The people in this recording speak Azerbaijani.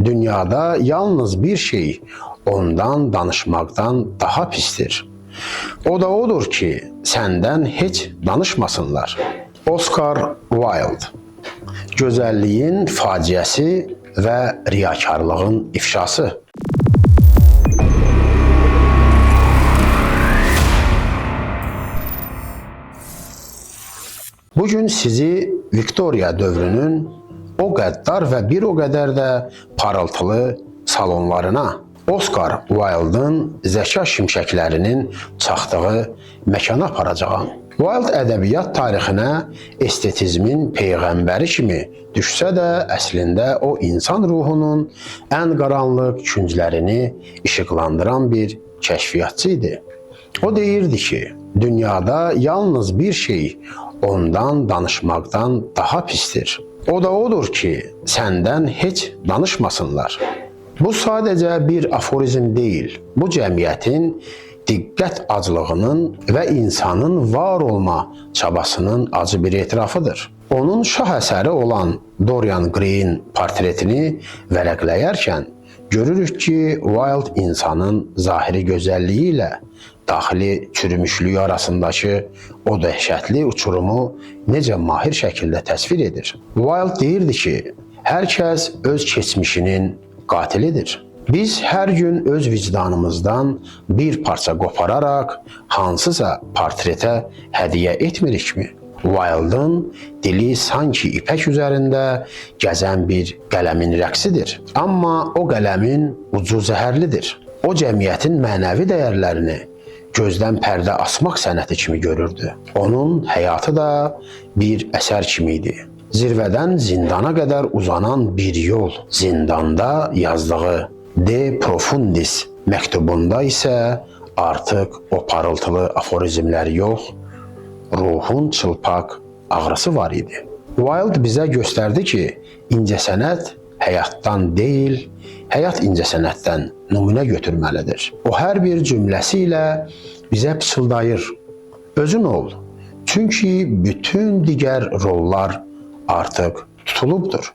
dünyada yalnız bir şey ondan danışmaktan daha pistir. O da odur ki senden hiç danışmasınlar. Oscar Wilde. Gözəlliyin faciəsi və riyakarlığın ifşası. Bugün sizi Viktoriya dövrünün o qəddar və bir o qədər də parıltılı salonlarına, Oscar Wilde'ın zəka şimşəklərinin çaxdığı məkana aparacağam. Wilde ədəbiyyat tarixinə estetizmin peyğəmbəri kimi düşsə də, əslində o insan ruhunun ən qaranlıq künclərini işıqlandıran bir kəşfiyyatçı idi. O deyirdi ki, dünyada yalnız bir şey ondan danışmaktan daha pistir. O da odur ki, səndən heç danışmasınlar. Bu sadəcə bir aforizm deyil, bu cəmiyyətin diqqət aclığının və insanın var olma çabasının acı bir etirafıdır. Onun şah əsəri olan Dorian Gray'in portretini vərəqləyərkən görürük ki, Wilde insanın zahiri gözəlliyi ilə daxili çürümüşlüyü arasındakı o dəhşətli uçurumu necə mahir şəkildə təsvir edir. Wilde deyirdi ki, hər kəs öz keçmişinin qatilidir. Biz hər gün öz vicdanımızdan bir parça qopararaq hansısa portretə hədiyyə etmirikmi? Wilde'ın dili sanki ipək üzərində gəzən bir qələmin rəqsidir. Amma o qələmin ucu zəhərlidir. O cəmiyyətin mənəvi dəyərlərini gözdən pərdə asmaq sənəti kimi görürdü. Onun həyatı da bir əsər kimi idi. Zirvədən zindana qədər uzanan bir yol. Zindanda yazdığı De Profundis məktubunda isə artıq o parıltılı aforizmləri yox, ruhun çılpaq ağrısı var idi. Wilde bizə göstərdi ki, incəsənət həyatdan deyil, həyat incəsənətdən nümunə götürməlidir. O hər bir cümləsi ilə bizə pıçıldayır, özün ol. Çünki bütün digər rollar artıq tutulubdur.